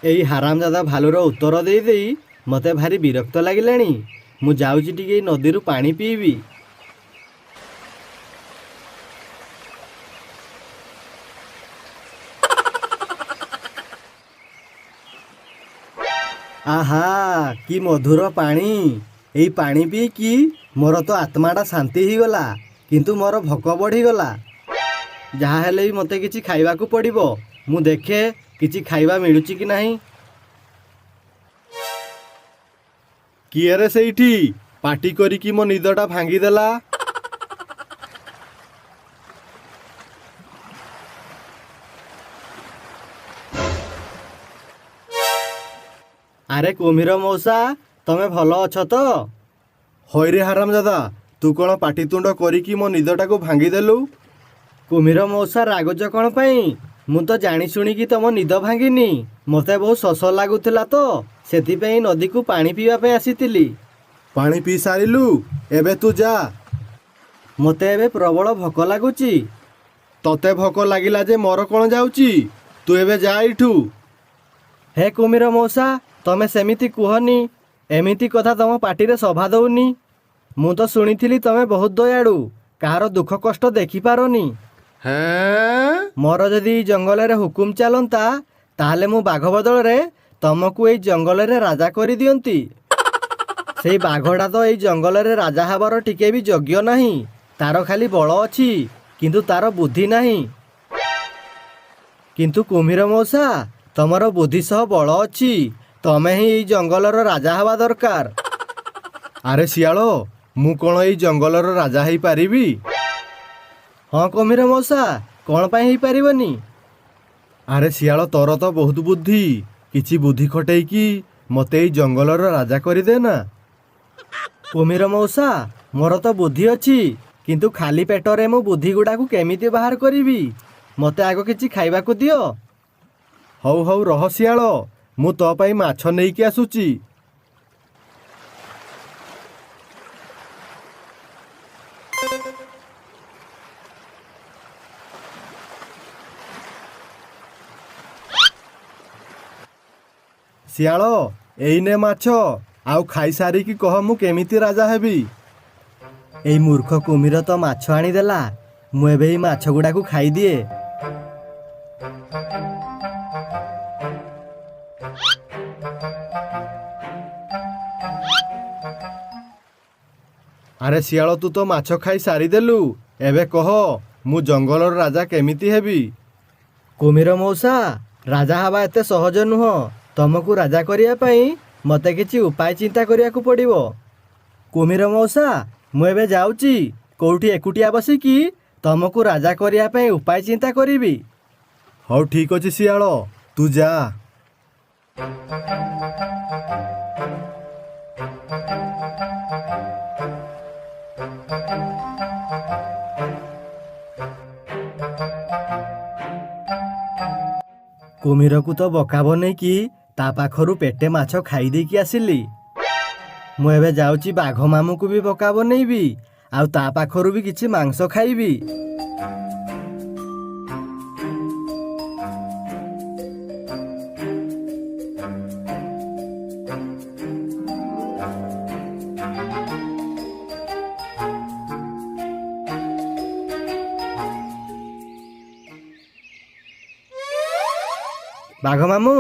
ଏଇ ହାରାମଜାଦା ଭାଲୁର ଉତ୍ତର ଦେଇ ଦେଇ ମୋତେ ଭାରି ବିରକ୍ତ ଲାଗିଲାଣି। ମୁଁ ଯାଉଛି ଟିକେ ଏଇ ନଦୀରୁ ପାଣି ପିଇବି। ଆହା, କି ମଧୁର ପାଣି! ଏଇ ପାଣି ପିଇକି ମୋର ତ ଆତ୍ମାଟା ଶାନ୍ତି ହେଇଗଲା, କିନ୍ତୁ ମୋର ଭୋକ ବଢ଼ିଗଲା। ଯାହା ହେଲେ ବି ମୋତେ କିଛି ଖାଇବାକୁ ପଡ଼ିବ। ମୁଁ ଦେଖେ କିଛି ଖାଇବା ମିଳୁଛି କି ନାହିଁ। କିଏ ରେ ସେଇଠି ପାଟି କରିକି ମୋ ନିଦଟା ଭାଙ୍ଗିଦେଲା? ଆରେ କୁମ୍ଭୀର ମଉସା, ତମେ ଭଲ ଅଛ ତ? ହଇରେ ହାରାମଜାଦା, ତୁ କ'ଣ ପାଟିତୁଣ୍ଡ କରିକି ମୋ ନିଦଟାକୁ ଭାଙ୍ଗିଦେଲୁ? କୁମ୍ଭୀର ମଉସା ରାଗୁଛ କ'ଣ ପାଇଁ? ମୁଁ ତ ଜାଣି ଶୁଣିକି ତମ ନିଦ ଭାଙ୍ଗିନି। ମୋତେ ବହୁତ ଶୋଷ ଲାଗୁଥିଲା ତ, ସେଥିପାଇଁ ନଦୀକୁ ପାଣି ପିଇବା ପାଇଁ ଆସିଥିଲି। ପାଣି ପିଇ ସାରିଲୁ? ଏବେ ତୁ ଯା। ମୋତେ ଏବେ ପ୍ରବଳ ଭୋକ ଲାଗୁଛି। ତତେ ଭୋକ ଲାଗିଲା ଯେ ମୋର କ'ଣ ଯାଉଛି? ତୁ ଏବେ ଯା ଏଇଠୁ। ହେ କୁମ୍ଭୀର ମଉସା, ତମେ ସେମିତି କୁହନି। ଏମିତି କଥା ତମ ପାଟିରେ ଶୋଭା ଦଉନି। ମୁଁ ତ ଶୁଣିଥିଲି ତମେ ବହୁତ ଦୟାଳୁ, କାହାର ଦୁଃଖ କଷ୍ଟ ଦେଖିପାରନି। ମୋର ଯଦି ଜଙ୍ଗଲରେ ହୁକୁମ ଚାଲନ୍ତା, ତାହେଲେ ମୁଁ ବାଘ ବଦଳରେ ତମକୁ ଏଇ ଜଙ୍ଗଲରେ ରାଜା କରିଦିଅନ୍ତି। ସେଇ ବାଘଟା ତ ଏଇ ଜଙ୍ଗଲରେ ରାଜା ହେବାର ଟିକେ ବି ଯୋଗ୍ୟ ନାହିଁ। ତାର ଖାଲି ବଳ ଅଛି, କିନ୍ତୁ ତାର ବୁଦ୍ଧି ନାହିଁ। କିନ୍ତୁ କୁମ୍ଭୀର ମଉସା, ତମର ବୁଦ୍ଧି ସହ ବଳ ଅଛି। ତମେ ହିଁ ଏଇ ଜଙ୍ଗଲର ରାଜା ହେବା ଦରକାର। ଆରେ ଶିଆଳ, ମୁଁ କ'ଣ ଏଇ ଜଙ୍ଗଲର ରାଜା ହେଇପାରିବି? ହଁ କୁମ୍ଭୀର ମଉସା, କ'ଣ ପାଇଁ ହେଇପାରିବନି? ଆରେ ଶିଆଳ, ତୋର ତ ବହୁତ ବୁଦ୍ଧି। କିଛି ବୁଦ୍ଧି ଖଟେଇକି ମୋତେ ଏଇ ଜଙ୍ଗଲର ରାଜା କରିଦେ ନା। କୁମ୍ଭୀର ମଉସା, ମୋର ତ ବୁଦ୍ଧି ଅଛି, କିନ୍ତୁ ଖାଲି ପେଟରେ ମୁଁ ବୁଦ୍ଧି ଗୁଡ଼ାକୁ କେମିତି ବାହାର କରିବି? ମୋତେ ଆଗ କିଛି ଖାଇବାକୁ ଦିଅ। ହଉ ହଉ ରହ ଶିଆଳ, ମୁଁ ତୋ ପାଇଁ ମାଛ ନେଇକି ଆସୁଛି। ଶିଆଳ, ଏଇ ନେ ମାଛ। ଆଉ ଖାଇସାରିକି କହ ମୁଁ କେମିତି ରାଜା ହେବି। ଏଇ ମୂର୍ଖ କୁମ୍ଭୀର ତ ମାଛ ଆଣିଦେଲା। ମୁଁ ଏବେ ଏଇ ମାଛ ଗୁଡ଼ାକୁ ଖାଇଦିଏ। ଆରେ ଶିଆଳ, ତୁ ତ ମାଛ ଖାଇ ସାରିଦେଲୁ। ଏବେ କହ, ମୁଁ ଜଙ୍ଗଲର ରାଜା କେମିତି ହେବି? କୁମ୍ଭୀର ମଉସା, ରାଜା ହେବା ଏତେ ସହଜ ନୁହଁ। ତମକୁ ରାଜା କରିବା ପାଇଁ ମୋତେ କିଛି ଉପାୟ ଚିନ୍ତା କରିବାକୁ ପଡ଼ିବ। କୁମ୍ଭୀର ମଉସା, ମୁଁ ଏବେ ଯାଉଛି କେଉଁଠି ଏକୁଟିଆ ବସିକି ତମକୁ ରାଜା କରିବା ପାଇଁ ଉପାୟ ଚିନ୍ତା କରିବି। ହଉ ଠିକ୍ ଅଛି ଶିଆଳ, ତୁ ଯା। କୁମ୍ଭୀରକୁ ତ ବକା ବନେଇକି ତା ପାଖରୁ ପେଟେ ମାଛ ଖାଇ ଦେଇକି ଆସିଲି। ମୁଁ ଏବେ ଯାଉଛି ବାଘ ମାମୁଁକୁ ବି ବକା ବନେଇବି, ଆଉ ତା ପାଖରୁ ବି କିଛି ମାଂସ ଖାଇବି। ବାଘ ମାମୁଁ,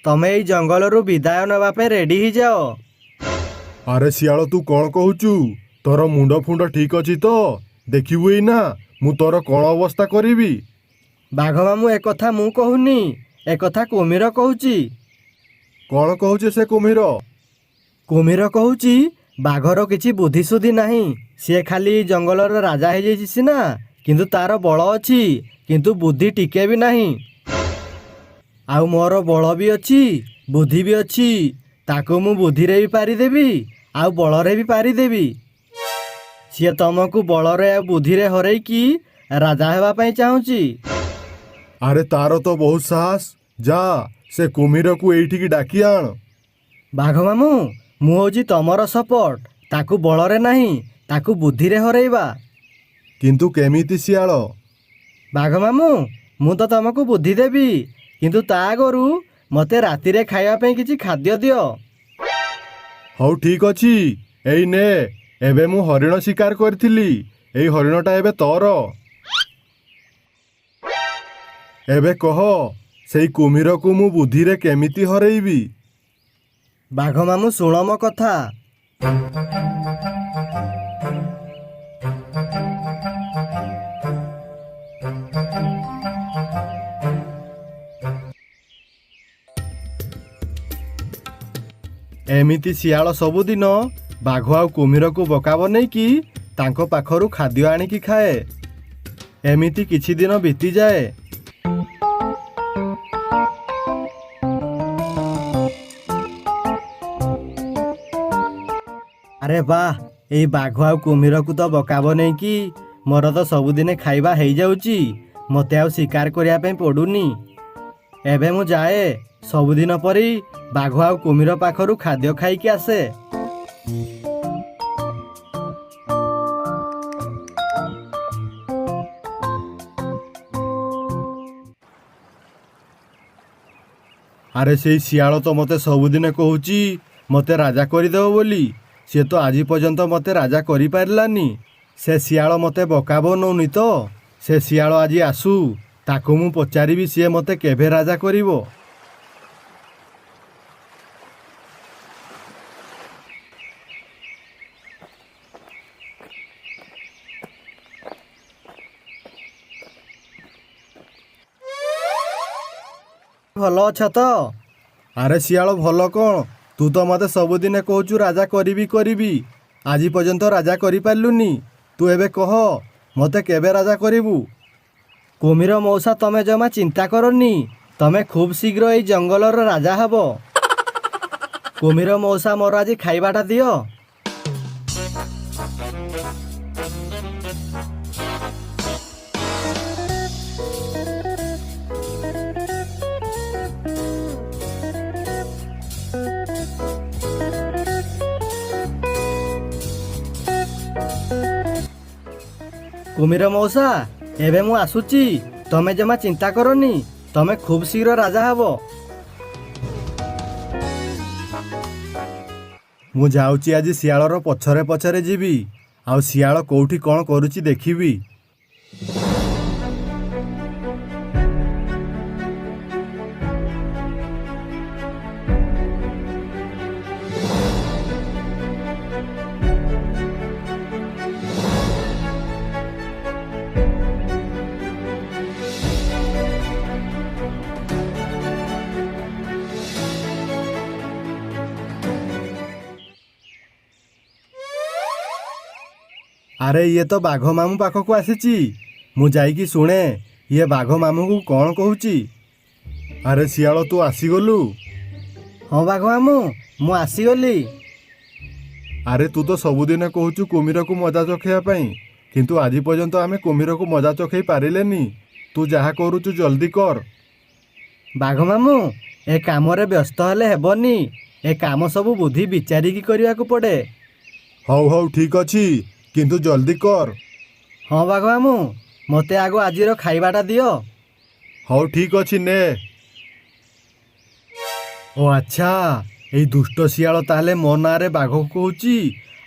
ତମେ ଏଇ ଜଙ୍ଗଲରୁ ବିଦାୟ ନେବା ପାଇଁ ରେଡି ହେଇଯାଅ। ଆରେ ଶିଆଳ, ତୁ କ'ଣ କହୁଛୁ? ତୋର ମୁଣ୍ଡ ଫୁଣ୍ଡ ଠିକ୍ ଅଛି ତ? ଦେଖିବୁ ଏଇନା ମୁଁ ତୋର କ'ଣ ଅବସ୍ଥା କରିବି। ବାଘ ମାମୁଁ, ଏକଥା ମୁଁ କହୁନି, ଏକଥା କୁମ୍ଭୀର କହୁଛି। କ'ଣ କହୁଛି ସେ କୁମ୍ଭୀର? କୁମ୍ଭୀର କହୁଛି ବାଘର କିଛି ବୁଦ୍ଧି ସୁଦ୍ଧି ନାହିଁ। ସିଏ ଖାଲି ଜଙ୍ଗଲର ରାଜା ହେଇଯାଇଛି ସିନା, କିନ୍ତୁ ତାର ବଳ ଅଛି, କିନ୍ତୁ ବୁଦ୍ଧି ଟିକେ ବି ନାହିଁ। ଆଉ ମୋର ବଳ ବି ଅଛି, ବୁଦ୍ଧି ବି ଅଛି। ତାକୁ ମୁଁ ବୁଦ୍ଧିରେ ବି ପାରିଦେବି, ଆଉ ବଳରେ ବି ପାରିଦେବି। ସିଏ ତମକୁ ବଳରେ ଆଉ ବୁଦ୍ଧିରେ ହରେଇକି ରାଜା ହେବା ପାଇଁ ଚାହୁଁଛି। ଆରେ ତାର ତ ବହୁତ ସାହସ। ଯା, ସେ କୁମ୍ଭୀରକୁ ଏଇଠିକି ଡାକି ଆଣ। ବାଘ ମାମୁଁ, ମୁଁ ହେଉଛି ତମର ସପୋର୍ଟ। ତାକୁ ବଳରେ ନାହିଁ, ତାକୁ ବୁଦ୍ଧିରେ ହରେଇବା। କିନ୍ତୁ କେମିତି ଶିଆଳ? ବାଘ ମାମୁଁ, ମୁଁ ତ ତମକୁ ବୁଦ୍ଧି ଦେବି, କିନ୍ତୁ ତା ଆଗରୁ ମୋତେ ରାତିରେ ଖାଇବା ପାଇଁ କିଛି ଖାଦ୍ୟ ଦିଅ। ହଉ ଠିକ୍ ଅଛି, ଏଇ ନେ। ଏବେ ମୁଁ ହରିଣ ଶିକାର କରିଥିଲି, ଏଇ ହରିଣଟା ଏବେ ତୋର। ଏବେ କହ, ସେଇ କୁମ୍ଭୀରକୁ ମୁଁ ବୁଦ୍ଧିରେ କେମିତି ହରେଇବି? ବାଘ ମାମୁଁ ଶୁଣ ମୋ କଥା। ଏମିତି ଶିଆଳ ସବୁଦିନ ବାଘ ଆଉ କୁମ୍ଭୀରକୁ ବୋକା ବନେଇକି ତାଙ୍କ ପାଖରୁ ଖାଦ୍ୟ ଆଣିକି ଖାଏ। ଏମିତି କିଛି ଦିନ ବିତିଯାଏ। ଆରେ ବାଃ, ଏଇ ବାଘ ଆଉ କୁମ୍ଭୀରକୁ ତ ବୋକା ବନେଇକି ମୋର ତ ସବୁଦିନେ ଖାଇବା ହେଇଯାଉଛି। ମୋତେ ଆଉ ଶିକାର କରିବା ପାଇଁ ପଡ଼ୁନି। ଏବେ ମୁଁ ଯାଏ, ସବୁଦିନ ପରି ବାଘ ଆଉ କୁମ୍ଭୀର ପାଖରୁ ଖାଦ୍ୟ ଖାଇକି ଆସେ। ଆରେ ସେଇ ଶିଆଳ ତ ମୋତେ ସବୁଦିନେ କହୁଛି ମୋତେ ରାଜା କରିଦେବ ବୋଲି। ସିଏ ତ ଆଜି ପର୍ଯ୍ୟନ୍ତ ମୋତେ ରାଜା କରିପାରିଲାନି। ସେ ଶିଆଳ ମୋତେ ବୋକା ବନଉନି ତ? ସେ ଶିଆଳ ଆଜି ଆସୁ, ତାକୁ ମୁଁ ପଚାରିବି ସିଏ ମୋତେ କେବେ ରାଜା କରିବ। ଭଲ ଅଛ ତ? ଆରେ ଶିଆଳ ଭଲ କ'ଣ? ତୁ ତ ମୋତେ ସବୁଦିନେ କହୁଛୁ ରାଜା କରିବି କରିବି, ଆଜି ପର୍ଯ୍ୟନ୍ତ ରାଜା କରିପାରିଲୁନି। ତୁ ଏବେ କହ, ମୋତେ କେବେ ରାଜା କରିବୁ? କୁମ୍ଭୀର ମଉସା, ତମେ ଜମା ଚିନ୍ତା କରନି, ତମେ ଖୁବ୍ ଶୀଘ୍ର ଏଇ ଜଙ୍ଗଲର ରାଜା ହେବ। କୁମ୍ଭୀର ମଉସା, ମୋର ଆଜି ଖାଇବାଟା ଦିଅ। କୁମ୍ଭୀର ମଉସା, ଏବେ ମୁଁ ଆସୁଛି, ତମେ ଜମା ଚିନ୍ତା କରନି, ତମେ ଖୁବ୍ ଶୀଘ୍ର ରାଜା ହେବ। ମୁଁ ଯାଉଛି, ଆଜି ଶିଆଳର ପଛରେ ପଛରେ ଯିବି, ଆଉ ଶିଆଳ କୋଉଠି କ'ଣ କରୁଛି ଦେଖିବି। ଆରେ ଇଏ ତ ବାଘ ମାମୁଁ ପାଖକୁ ଆସିଛି। ମୁଁ ଯାଇକି ଶୁଣେ ଇଏ ବାଘ ମାମୁଁକୁ କ'ଣ କହୁଛି। ଆରେ ଶିଆଳ, ତୁ ଆସିଗଲୁ? ହଁ ବାଘ ମାମୁଁ, ମୁଁ ଆସିଗଲି। ଆରେ ତୁ ତ ସବୁଦିନେ କହୁଛୁ କୁମ୍ଭୀରକୁ ମଜା ଚଖେଇବା ପାଇଁ, କିନ୍ତୁ ଆଜି ପର୍ଯ୍ୟନ୍ତ ଆମେ କୁମ୍ଭୀରକୁ ମଜା ଚଖେଇ ପାରିଲେନି। ତୁ ଯାହା କରୁଛୁ ଜଲ୍ଦି କର। ବାଘ ମାମୁଁ, ଏ କାମରେ ବ୍ୟସ୍ତ ହେଲେ ହେବନି। ଏ କାମ ସବୁ ବୁଦ୍ଧି ବିଚାରିକି କରିବାକୁ ପଡ଼େ। ହଉ ହଉ ଠିକ୍ ଅଛି, କିନ୍ତୁ ଜଲ୍ଦି କର। ହଁ ବାଘ ମାମୁଁ, ମୋତେ ଆଗ ଆଜିର ଖାଇବାଟା ଦିଅ। ହଉ ଠିକ୍ ଅଛି, ନେ। ଓ ଆଚ୍ଛା, ଏଇ ଦୁଷ୍ଟ ଶିଆଳ ତାହେଲେ ମୋ ନାଁରେ ବାଘକୁ କହୁଛି,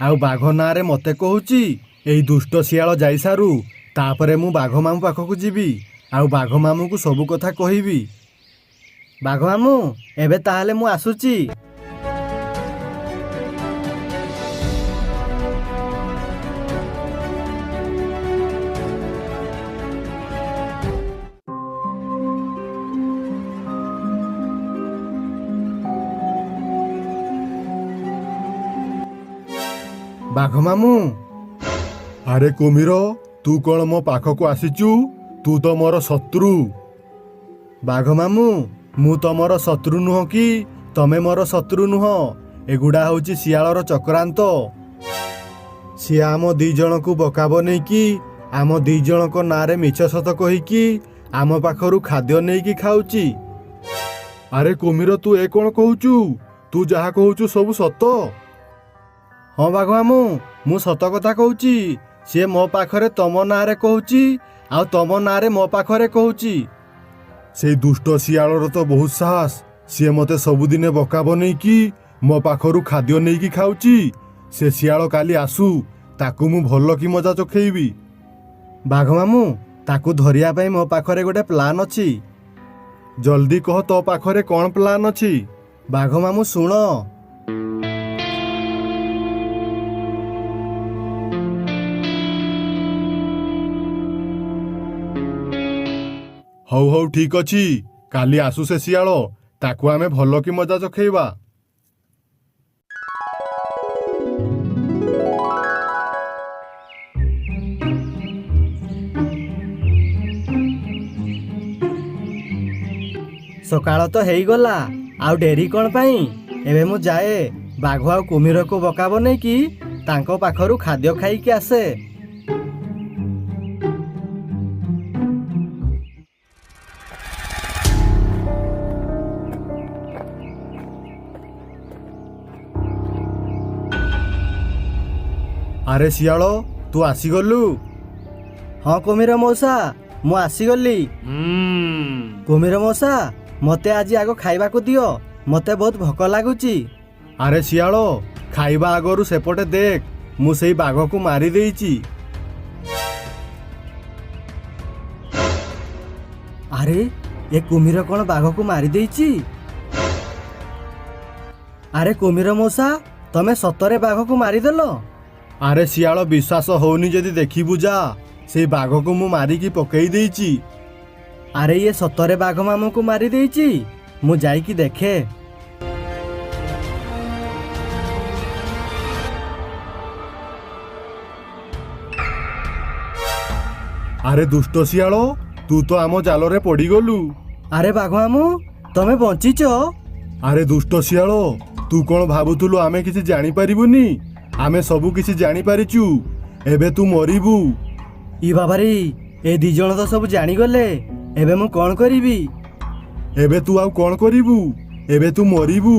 ଆଉ ବାଘ ନାଁରେ ମୋତେ କହୁଛି। ଏଇ ଦୁଷ୍ଟ ଶିଆଳ ଯାଇସାରୁ, ତାପରେ ମୁଁ ବାଘ ମାମୁଁ ପାଖକୁ ଯିବି, ଆଉ ବାଘ ମାମୁଁକୁ ସବୁ କଥା କହିବି। ବାଘ ମାମୁଁ, ଏବେ ତାହେଲେ ମୁଁ ଆସୁଛି। ବାଘ ମାମୁଁ। ଆରେ କୁମ୍ଭୀର, ତୁ କ'ଣ ମୋ ପାଖକୁ ଆସିଛୁ? ତୁ ତ ମୋର ଶତ୍ରୁ। ବାଘ ମାମୁଁ, ମୁଁ ତମର ଶତ୍ରୁ ନୁହଁ କି ତମେ ମୋର ଶତ୍ରୁ ନୁହଁ। ଏଗୁଡ଼ା ହେଉଛି ଶିଆଳର ଚକ୍ରାନ୍ତ। ସିଏ ଆମ ଦି ଜଣଙ୍କୁ ବୋକା ବନେଇକି ଆମ ଦି ଜଣଙ୍କ ନାଁରେ ମିଛ ସତ କହିକି ଆମ ପାଖରୁ ଖାଦ୍ୟ ନେଇକି ଖାଉଛି। ଆରେ କୁମ୍ଭୀର, ତୁ ଏ କ'ଣ କହୁଛୁ? ତୁ ଯାହା କହୁଛୁ ସବୁ ସତ? ହଁ ବାଘ ମାମୁଁ, ମୁଁ ସତ କଥା କହୁଛି। ସିଏ ମୋ ପାଖରେ ତମ ନାଁରେ କହୁଛି, ଆଉ ତମ ନାଁରେ ମୋ ପାଖରେ କହୁଛି। ସେଇ ଦୁଷ୍ଟ ଶିଆଳର ତ ବହୁତ ସାହସ। ସିଏ ମୋତେ ସବୁଦିନେ ବକା ବନେଇକି ମୋ ପାଖରୁ ଖାଦ୍ୟ ନେଇକି ଖାଉଛି। ସେ ଶିଆଳ କାଲି ଆସୁ, ତାକୁ ମୁଁ ଭଲ କି ମଜା ଚଖେଇବି। ବାଘ ମାମୁଁ, ତାକୁ ଧରିବା ପାଇଁ ମୋ ପାଖରେ ଗୋଟେ ପ୍ଲାନ୍ ଅଛି। ଜଲ୍ଦି କହ, ତୋ ପାଖରେ କ'ଣ ପ୍ଲାନ୍ ଅଛି? ବାଘ ମାମୁଁ ଶୁଣ। ହଉ ହଉ ଠିକ୍ ଅଛି, କାଲି ଆସୁ ସେ ଶିଆଳ, ତାକୁ ଆମେ ଭଲ କି ମଜା ଚଖେଇବା। ସକାଳ ତ ହେଇଗଲା, ଆଉ ଡେରି କ'ଣ ପାଇଁ? ଏବେ ମୁଁ ଯାଏ ବାଘ ଆଉ କୁମ୍ଭୀରକୁ ବକା ବନେଇକି ତାଙ୍କ ପାଖରୁ ଖାଦ୍ୟ ଖାଇକି ଆସେ। ଆରେ ଶିଆଳ, ତୁ ଆସିଗଲୁ? ହଁ କୁମ୍ଭୀର ମଉସା, ମୁଁ ଆସିଗଲି। କୁମ୍ଭୀର ମଉସା, ମୋତେ ଆଜି ଆଗ ଖାଇବାକୁ ଦିଅ, ମୋତେ ବହୁତ ଭୋକ ଲାଗୁଛି। ଆରେ ଶିଆଳ, ଖାଇବା ଆଗରୁ ସେପଟେ ଦେଖ, ମୁଁ ସେଇ ବାଘକୁ ମାରି ଦେଇଛି। ଆରେ ଏ କୁମ୍ଭୀର କ'ଣ ବାଘକୁ ମାରି ଦେଇଛି? ଆରେ କୁମ୍ଭୀର ମଉସା, ତମେ ସତରେ ବାଘକୁ ମାରିଦେଲ? ଆରେ ଶିଆଳ, ବିଶ୍ୱାସ ହଉନି ଯଦି ଦେଖିବୁ ଯା, ସେଇ ବାଘକୁ ମୁଁ ମାରିକି ପକେଇ ଦେଇଛି। ଆରେ ଇଏ ସତରେ ବାଘ ମାମୁଁକୁ ମାରି ଦେଇଛି, ମୁଁ ଯାଇକି ଦେଖେ। ଆରେ ଦୁଷ୍ଟ ଶିଆଳ, ତୁ ତ ଆମ ଜାଲରେ ପଡ଼ିଗଲୁ। ଆରେ ବାଘ ମାମୁଁ, ତମେ ବଞ୍ଚିଛ? ଆରେ ଦୁଷ୍ଟ ଶିଆଳ, ତୁ କ'ଣ ଭାବୁଥିଲୁ ଆମେ କିଛି ଜାଣିପାରିବୁନି? ଆମେ ସବୁ କିଛି ଜାଣିପାରିଛୁ, ଏବେ ତୁ ମରିବୁ। ଇ ବାବାରେ, ଏ ଦି ଜଣ ତ ସବୁ ଜାଣିଗଲେ, ଏବେ ମୁଁ କ'ଣ କରିବି? ଏବେ ତୁ ଆଉ କ'ଣ କରିବୁ? ଏବେ ତୁ ମରିବୁ।